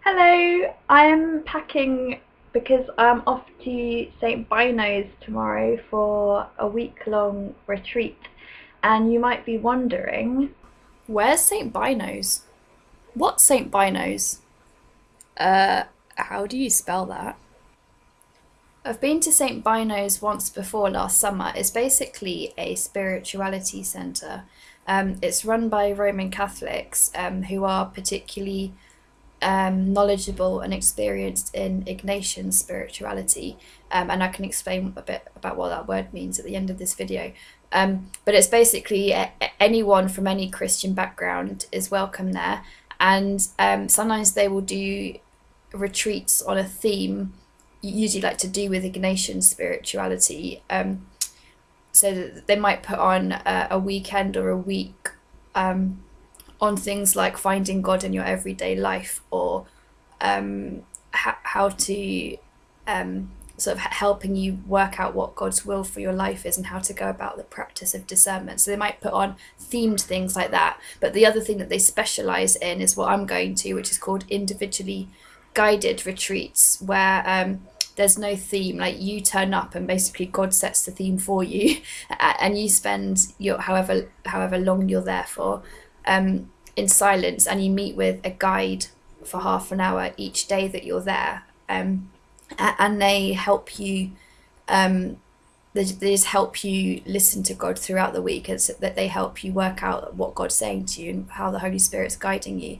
Hello, I'm packing because I'm off to St Beuno's tomorrow for a week-long retreat, and you might be wondering, Where's St Beuno's? What's St Beuno's? Uh, how do you spell that? I've been to St Beuno's once before last summer. It's basically a spirituality centre. It's run by Roman Catholics who are particularly knowledgeable and experienced in Ignatian spirituality. And I can explain a bit about what that word means at the end of this video. But it's basically anyone from any Christian background is welcome there. And sometimes they will do retreats on a theme, usually like to do with Ignatian spirituality. So that they might put on a weekend or a week on things like finding God in your everyday life, or how to sort of helping you work out what God's will for your life is and how to go about the practice of discernment. So they might put on themed things like that. But the other thing that they specialize in is what I'm going to, which is called individually guided retreats, where there's no theme. Like, you turn up and basically God sets the theme for you, and you spend your however long you're there for in silence, and you meet with a guide for half an hour each day that you're there. And they help you, they just help you listen to God throughout the week, and so that they help you work out what God's saying to you and how the Holy Spirit's guiding you.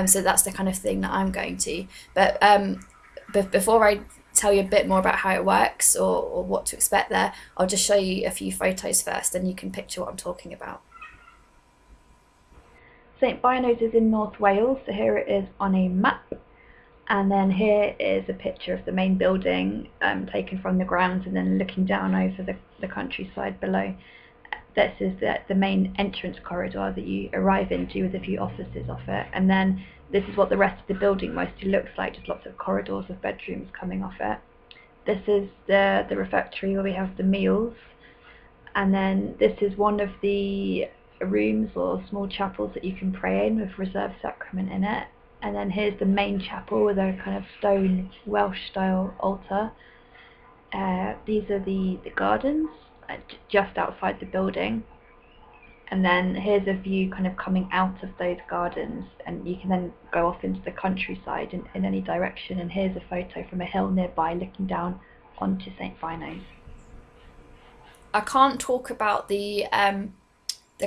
So that's the kind of thing that I'm going to. But before I tell you a bit more about how it works, or what to expect there, I'll just show you a few photos first, and you can picture what I'm talking about. St Beuno's is in North Wales, so here it is on a map. And then here is a picture of the main building, taken from the grounds and then looking down over the countryside below. This is the main entrance corridor that you arrive into, with a few offices off it. And then this is what the rest of the building mostly looks like, just lots of corridors of bedrooms coming off it. This is the refectory where we have the meals. And then this is one of the rooms or small chapels that you can pray in, with reserved sacrament in it. And then here's the main chapel with a kind of stone Welsh style altar. These are the gardens just outside the building. And then here's a view kind of coming out of those gardens, and you can then go off into the countryside in any direction. And here's a photo from a hill nearby looking down onto St Beuno's. I can't talk about the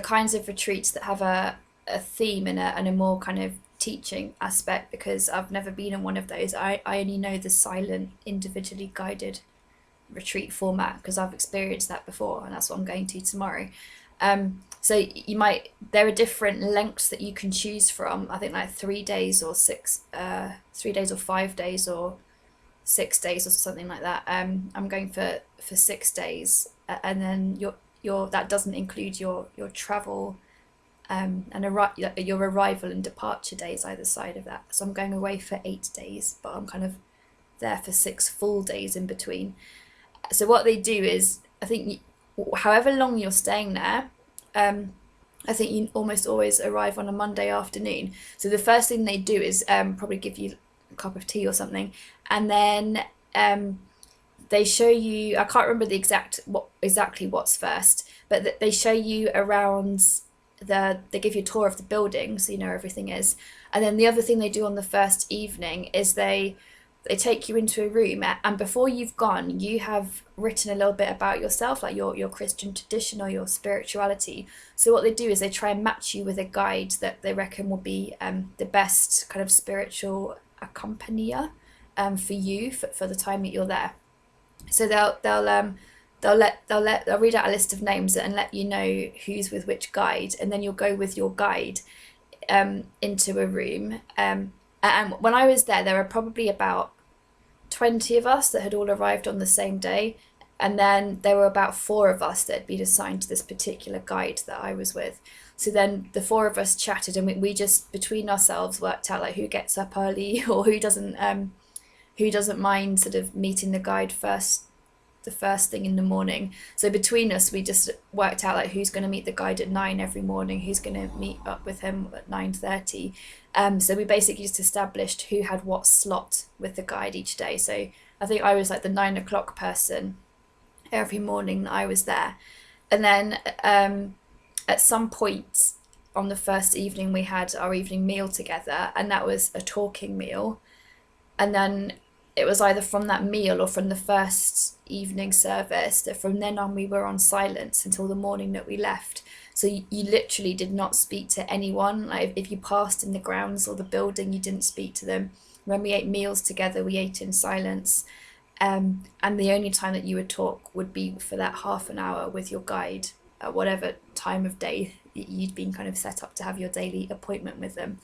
kinds of retreats that have a theme and a more kind of teaching aspect, because I've never been in one of those. I only know the silent, individually guided retreat format because I've experienced that before, and that's what I'm going to tomorrow. So there are different lengths that you can choose from. I think like 3 days or 3 days or 5 days or 6 days or something like that. I'm going for 6 days, and then your that doesn't include your travel your arrival and departure days either side of that. So I'm going away for 8 days, but I'm kind of there for 6 full days in between. So what they do is, I think, however long you're staying there, I think you almost always arrive on a Monday afternoon. So the first thing they do is probably give you a cup of tea or something, and then they show you. I can't remember exactly what's first, but they show you around they give you a tour of the building, so you know everything is. And then the other thing they do on the first evening is they take you into a room, and before you've gone, you have written a little bit about yourself, like your Christian tradition or your spirituality. So what they do is they try and match you with a guide that they reckon will be the best kind of spiritual accompanier for you for the time that you're there. So they'll read out a list of names and let you know who's with which guide, and then you'll go with your guide into a room. And when I was there were probably about 20 of us that had all arrived on the same day, and then there were about 4 of us that had been assigned to this particular guide that I was with. So then the 4 of us chatted, and we just between ourselves worked out like who gets up early or who doesn't mind sort of meeting the guide first the first thing in the morning. So between us, we just worked out like who's going to meet the guide at 9 every morning, who's going to meet up with him at 9:30. So we basically just established who had what slot with the guide each day. So I think I was like the 9 o'clock person every morning that I was there. And then at some point on the first evening, we had our evening meal together, and that was a talking meal. And then it was either from that meal or from the first evening service that from then on we were on silence until the morning that we left. So you literally did not speak to anyone. Like if you passed in the grounds or the building, you didn't speak to them. When we ate meals together, we ate in silence. And the only time that you would talk would be for that half an hour with your guide at whatever time of day you'd been kind of set up to have your daily appointment with them.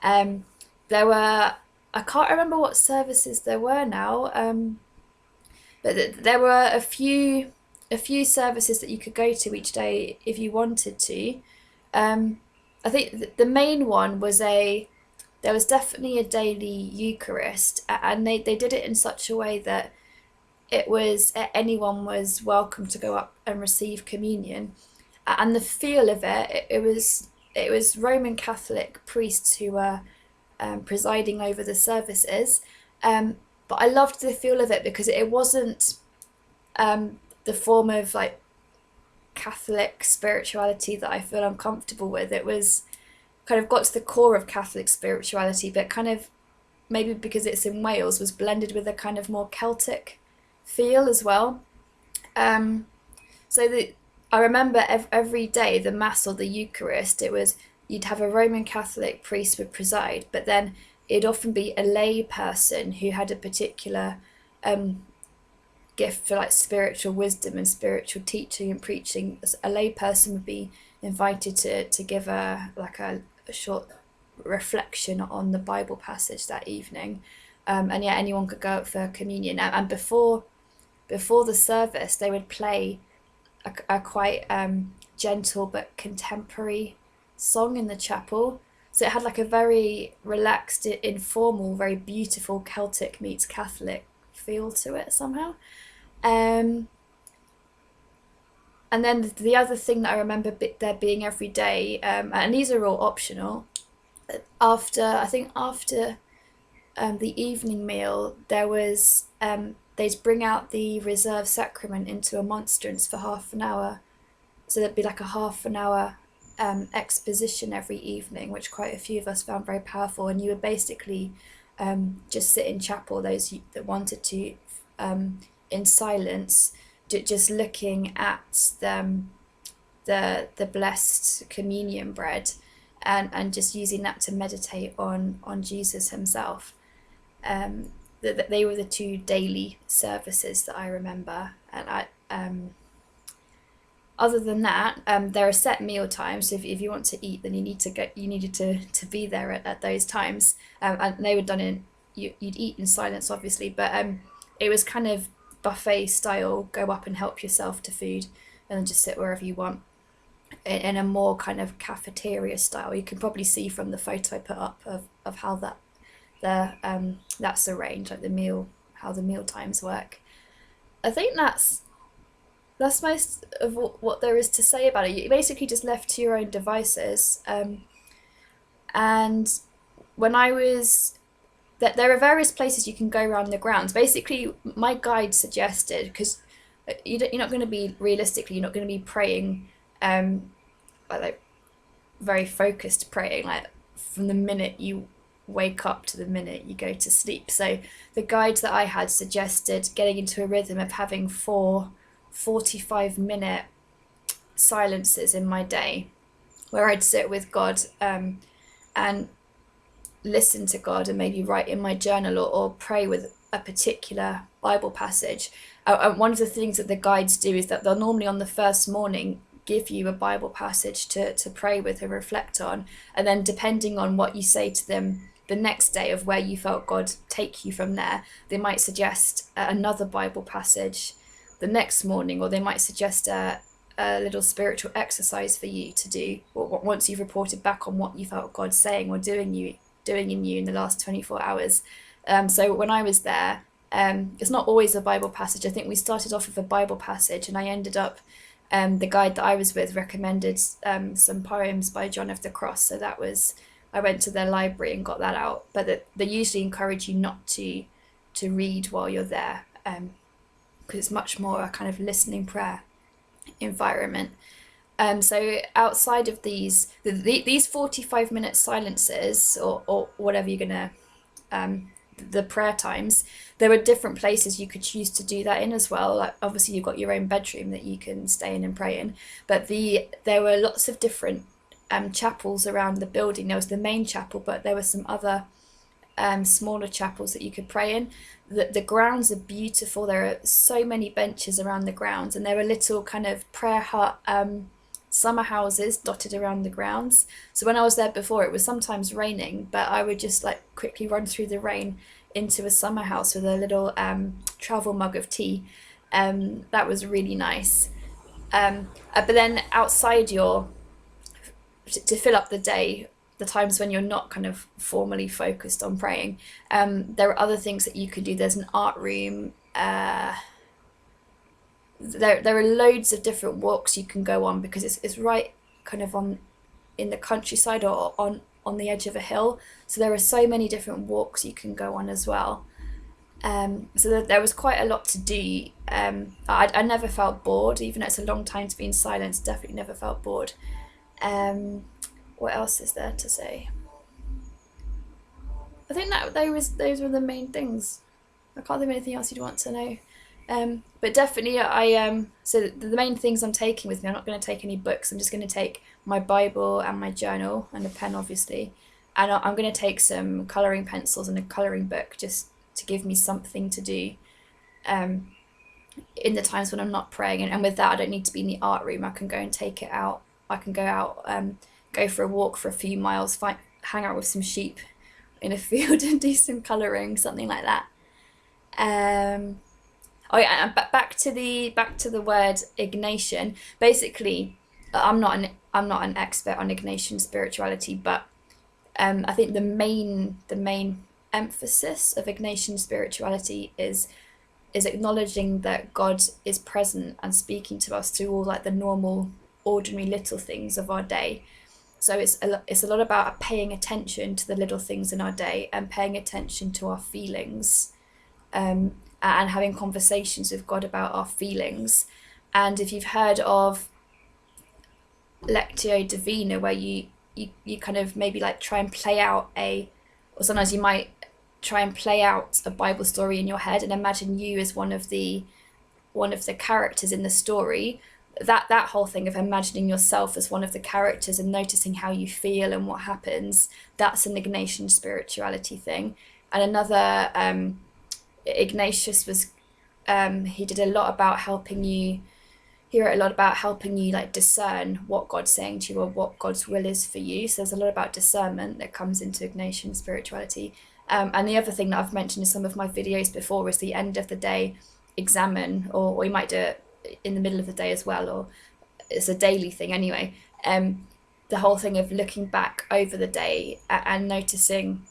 There were, I can't remember what services there were now, but there were a few services that you could go to each day if you wanted to. I think the main one was there was definitely a daily Eucharist, and they did it in such a way that it was anyone was welcome to go up and receive communion. And the feel of it was Roman Catholic priests who were presiding over the services, but I loved the feel of it because it wasn't the form of like Catholic spirituality that I feel uncomfortable with. It was kind of got to the core of Catholic spirituality, but kind of maybe because it's in Wales was blended with a kind of more Celtic feel as well. I remember every day the Mass or the Eucharist, it was you'd have a Roman Catholic priest would preside, but then it'd often be a lay person who had a particular gift for like spiritual wisdom and spiritual teaching and preaching. A lay person would be invited to give a short reflection on the Bible passage that evening, and yeah, anyone could go up for communion. And before the service, they would play a quite gentle but contemporary song in the chapel. So it had like a very relaxed, informal, very beautiful Celtic meets Catholic feel to it somehow. And then the other thing that I remember there being every day, and these are all optional, after the evening meal, there was they'd bring out the reserved sacrament into a monstrance for half an hour. So there'd be like a half an hour exposition every evening, which quite a few of us found very powerful. And you would basically just sit in chapel, those that wanted to, in silence, just looking at the blessed communion bread, and just using that to meditate on Jesus himself. They were the two daily services that I remember. And other than that, there are set meal times. So if you want to eat, then you needed to be there at those times. And they were done you'd eat in silence, obviously, but it was kind of buffet style. Go up and help yourself to food, and then just sit wherever you want. In a more kind of cafeteria style. You can probably see from the photo I put up of how that's arranged, like how the meal times work. I think that's most of what there is to say about it. You're basically just left to your own devices. And when I was there are various places you can go around the grounds. Basically, my guide suggested, because you're not going to be realistically, you're not going to be praying like very focused praying, like from the minute you wake up to the minute you go to sleep. So the guide that I had suggested getting into a rhythm of having 4 45-minute silences in my day where I'd sit with God and listen to God and maybe write in my journal or pray with a particular Bible passage. And one of the things that the guides do is that they'll normally on the first morning give you a Bible passage to pray with and reflect on, and then depending on what you say to them the next day of where you felt God take you from there, they might suggest another Bible passage the next morning, or they might suggest a little spiritual exercise for you to do once you've reported back on what you felt God saying or doing in you in the last 24 hours. So when I was there, It's not always a Bible passage. I think we started off with a Bible passage, and I ended up, the guide that I was with recommended some poems by John of the Cross. So I went to their library and got that out. But they usually encourage you not to read while you're there, because it's much more a kind of listening prayer environment. So outside of these 45-minute silences, or whatever you're gonna, the prayer times, there were different places you could choose to do that in as well. Like, obviously you've got your own bedroom that you can stay in and pray in, but there were lots of different chapels around the building. There was the main chapel, but there were some other smaller chapels that you could pray in. The grounds are beautiful. There are so many benches around the grounds, and there are little kind of prayer hut summer houses dotted around the grounds. So when I was there before, it was sometimes raining, but I would just like quickly run through the rain into a summer house with a little travel mug of tea. That was really nice. But then outside to fill up the day, the times when you're not kind of formally focused on praying, there are other things that you could do. There's an art room. There are loads of different walks you can go on, because it's right kind of in the countryside, or on the edge of a hill. So there are so many different walks you can go on as well. So there was quite a lot to do. I never felt bored, even though it's a long time to be in silence. Definitely never felt bored. What else is there to say? I think that those were the main things. I can't think of anything else you'd want to know. But definitely, so the main things I'm taking with me, I'm not going to take any books. I'm just going to take my Bible and my journal and a pen, obviously. And I'm going to take some colouring pencils and a colouring book, just to give me something to do in the times when I'm not praying. And with that, I don't need to be in the art room. I can go and take it out. I can go out, go for a walk for a few miles, hang out with some sheep in a field and do some colouring, something like that. Oh yeah, and back to the word Ignatian. Basically, I'm not an expert on Ignatian spirituality, but I think the main emphasis of Ignatian spirituality is acknowledging that God is present and speaking to us through all like the normal, ordinary little things of our day. So it's a lot about paying attention to the little things in our day, and paying attention to our feelings. And having conversations with God about our feelings. And if you've heard of Lectio Divina, where you kind of maybe like try and play out or sometimes you might try and play out a Bible story in your head and imagine you as one of the characters in the story. That whole thing of imagining yourself as one of the characters and noticing how you feel and what happens, that's an Ignatian spirituality thing. And another, Ignatius was, he did a lot about helping you. He wrote a lot about helping you like discern what God's saying to you or what God's will is for you. So there's a lot about discernment that comes into Ignatian spirituality. And the other thing that I've mentioned in some of my videos before is the end of the day examine, or you might do it in the middle of the day as well, or it's a daily thing anyway. The whole thing of looking back over the day and noticing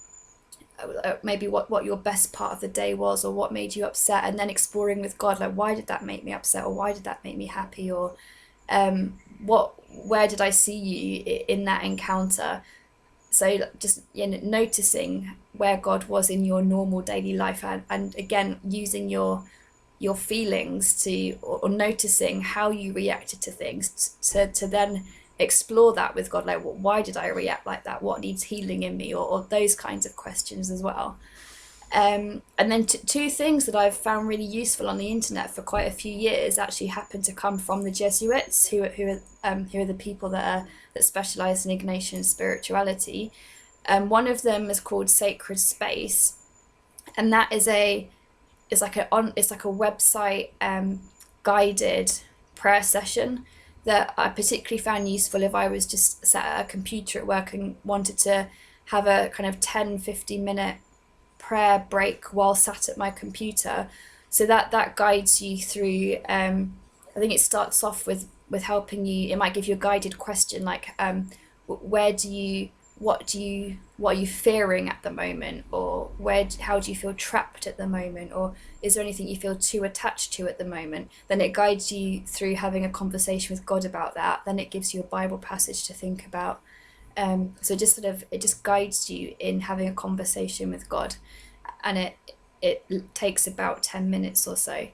maybe what your best part of the day was, or what made you upset, and then exploring with God, like, why did that make me upset, or why did that make me happy, or where did I see you in that encounter? So just noticing where God was in your normal daily life, and again using your feelings or noticing how you reacted to things to then explore that with God, like, well, why did I react like that? What needs healing in me, or those kinds of questions as well. And then two things that I've found really useful on the internet for quite a few years actually happen to come from the Jesuits, who are the people that specialise in Ignatian spirituality. One of them is called Sacred Space, and that is it's like a website guided prayer session that I particularly found useful if I was just sat at a computer at work and wanted to have a kind of 10-15 minute prayer break while sat at my computer. So that guides you through, I think it starts off with helping you. It might give you a guided question like, where do you what are you fearing at the moment, or how do you feel trapped at the moment, or is there anything you feel too attached to at the moment? Then it guides you through having a conversation with God about that. Then it gives you a Bible passage to think about. So it just guides you in having a conversation with God, and it takes about 10 minutes or so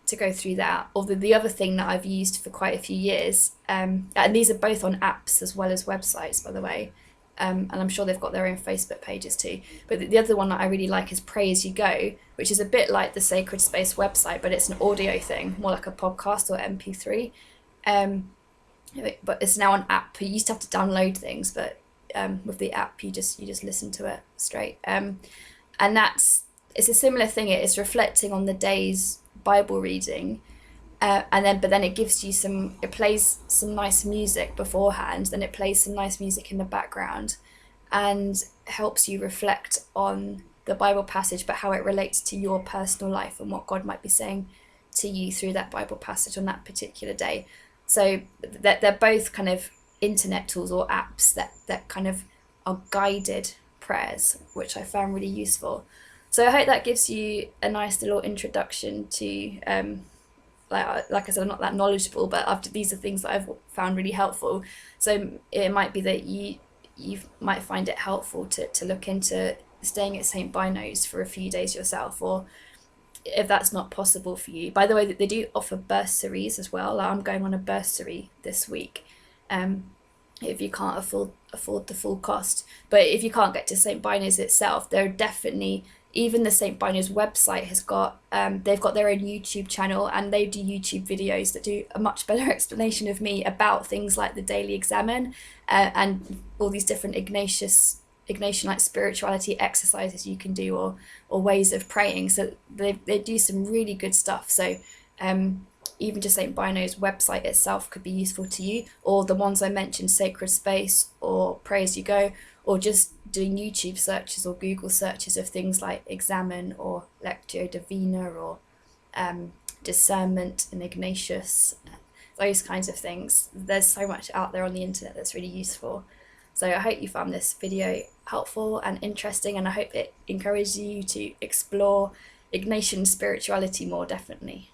to go through that. Although the other thing that I've used for quite a few years, and these are both on apps as well as websites, by the way, and I'm sure they've got their own Facebook pages too. But the other one that I really like is Pray As You Go, which is a bit like the Sacred Space website, but it's an audio thing, more like a podcast or MP3. But it's now an app. You used to have to download things, but with the app, you just listen to it straight. And it's a similar thing. It's reflecting on the day's Bible reading, but then it gives you it plays some nice music beforehand, then it plays some nice music in the background, and helps you reflect on the Bible passage, but how it relates to your personal life and what God might be saying to you through that Bible passage on that particular day. So they're both kind of internet tools or apps that kind of are guided prayers, which I found really useful. So I hope that gives you a nice little introduction to, like I said, I'm not that knowledgeable, but these are things that I've found really helpful. So it might be that you might find it helpful to look into staying at St Beuno's for a few days yourself, or if that's not possible for you. By the way, they do offer bursaries as well. I'm going on a bursary this week, if you can't afford the full cost. But if you can't get to St Beuno's itself, there are definitely, even the St Beuno's website has got, they've got their own YouTube channel, and they do YouTube videos that do a much better explanation of me about things like the daily examen, and all these different Ignatian like spirituality exercises you can do, or ways of praying. So they do some really good stuff. So even just St Beuno's website itself could be useful to you, or the ones I mentioned, Sacred Space or Pray As You Go, or just doing YouTube searches or Google searches of things like examen or Lectio Divina or discernment and Ignatius, those kinds of things. There's so much out there on the internet that's really useful. So I hope you found this video helpful and interesting, and I hope it encourages you to explore Ignatian spirituality more, definitely.